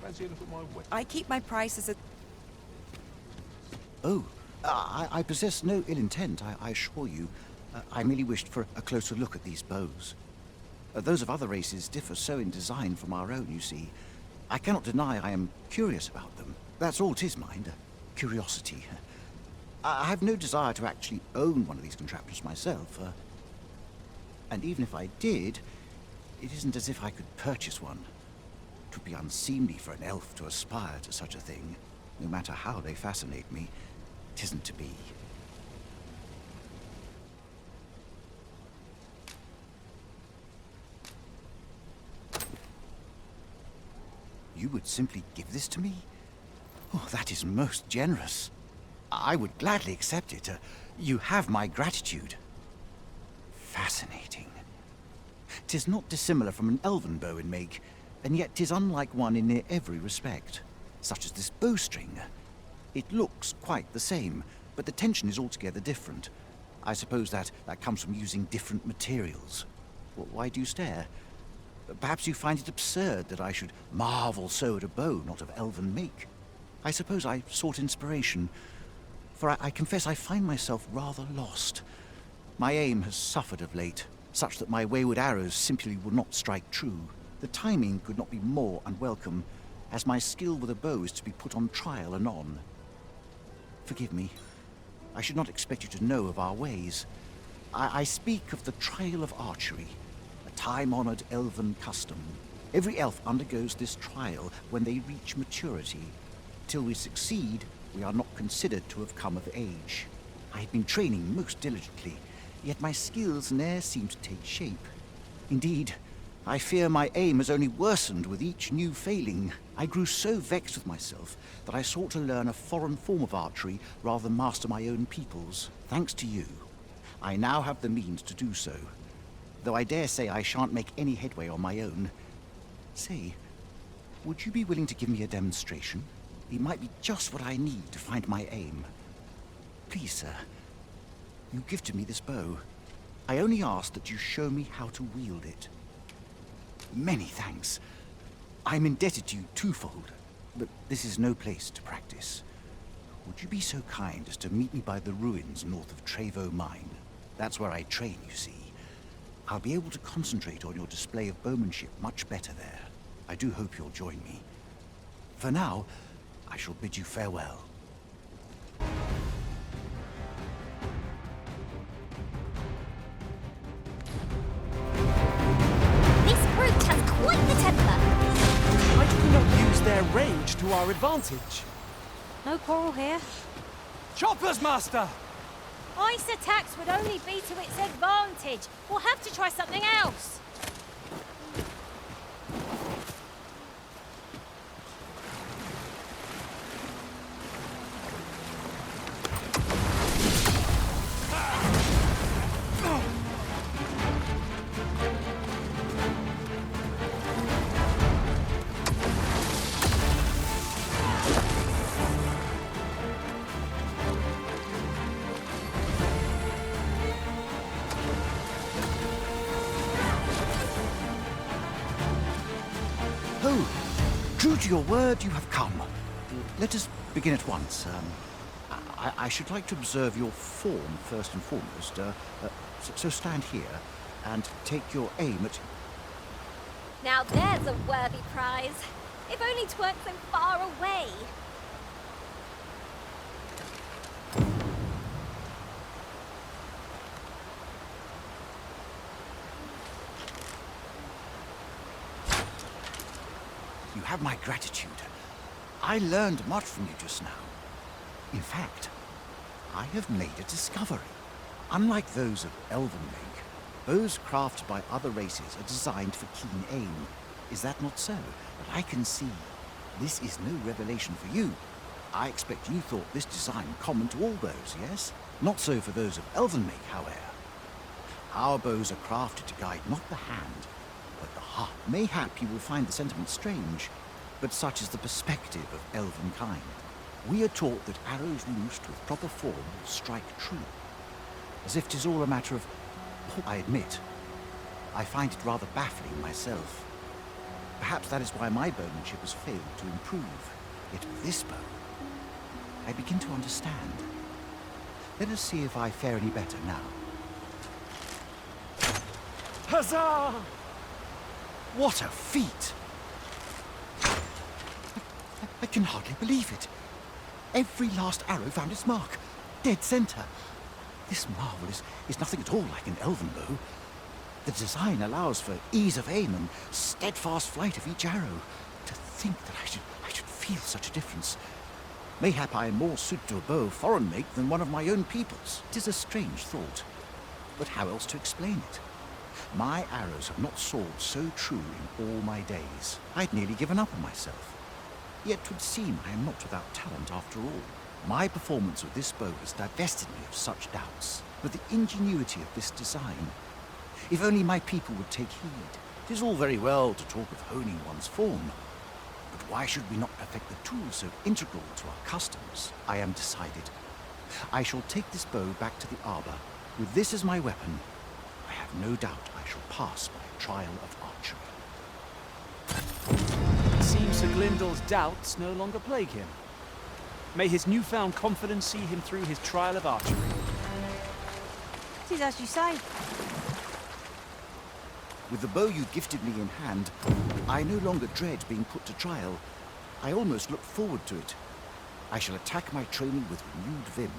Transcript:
Fancy a look at my weapon? I keep my prices at... Oh, I possess no ill intent, I assure you. I merely wished for a closer look at these bows. Those of other races differ so in design from our own, you see. I cannot deny I am curious about them. That's all 'tis, mind, curiosity. I have no desire to actually own one of these contraptions myself. And even if I did, it isn't as if I could purchase one. It would be unseemly for an elf to aspire to such a thing. No matter how they fascinate me, 'tisn't to be. You would simply give this to me? Oh, that is most generous. I would gladly accept it. You have my gratitude. Fascinating. 'Tis not dissimilar from an elven bow in make, and yet 'tis unlike one in near every respect, such as this bowstring. It looks quite the same, but the tension is altogether different. I suppose that comes from using different materials. Why do you stare? Perhaps you find it absurd that I should marvel so at a bow not of elven make. I suppose I sought inspiration, for I confess I find myself rather lost. My aim has suffered of late, such that my wayward arrows simply would not strike true. The timing could not be more unwelcome, as my skill with a bow is to be put on trial anon. Forgive me. I should not expect you to know of our ways. I speak of the trial of archery, a time-honored elven custom. Every elf undergoes this trial when they reach maturity. Till we succeed, we are not considered to have come of age. I have been training most diligently, yet my skills ne'er seem to take shape. Indeed, I fear my aim has only worsened with each new failing. I grew so vexed with myself that I sought to learn a foreign form of archery rather than master my own people's. Thanks to you, I now have the means to do so, though I dare say I shan't make any headway on my own. Say, would you be willing to give me a demonstration? It might be just what I need to find my aim. Please, sir, you gifted me this bow. I only ask that you show me how to wield it. Many thanks. I'm indebted to you twofold, but this is no place to practice. Would you be so kind as to meet me by the ruins north of Trevo Mine? That's where I train, you see. I'll be able to concentrate on your display of bowmanship much better there. I do hope you'll join me. For now, I shall bid you farewell. Quite the temper. Why do we not use their rage to our advantage? No quarrel here. Choppers, Master! Ice attacks would only be to its advantage. We'll have to try something else. True to your word, you have come. Let us begin at once. I should like to observe your form first and foremost. So stand here and take your aim at... Now there's a worthy prize. If only 'tweren't so far away. You have my gratitude. I learned much from you just now. In fact, I have made a discovery. Unlike those of elven make, bows crafted by other races are designed for keen aim. Is that not so? But I can see this is no revelation for you. I expect you thought this design common to all bows, yes? Not so for those of elven make, however. Our bows are crafted to guide not the hand, but the heart. Mayhap you will find the sentiment strange, but such is the perspective of elven kind. We are taught that arrows loosed with proper form will strike true, as if 'tis all a matter of... I admit, I find it rather baffling myself. Perhaps that is why my bowmanship has failed to improve. Yet with this bow, I begin to understand. Let us see if I fare any better now. Huzzah! What a feat! I can hardly believe it. Every last arrow found its mark. Dead center. This marvel is nothing at all like an elven bow. The design allows for ease of aim and steadfast flight of each arrow. To think that I should feel such a difference. Mayhap I am more suited to a bow of foreign make than one of my own people's. It is a strange thought. But how else to explain it? My arrows have not soared so true in all my days. I'd nearly given up on myself. Yet 'twould seem I am not without talent after all. My performance with this bow has divested me of such doubts. But the ingenuity of this design, if only my people would take heed. It is all very well to talk of honing one's form, but why should we not perfect the tool so integral to our customs? I am decided. I shall take this bow back to the arbor. With this as my weapon, I have no doubt I shall pass my trial of archery. It seems Sir Glyndal's doubts no longer plague him. May his newfound confidence see him through his trial of archery. It is as you say. With the bow you gifted me in hand, I no longer dread being put to trial. I almost look forward to it. I shall attack my training with renewed vim.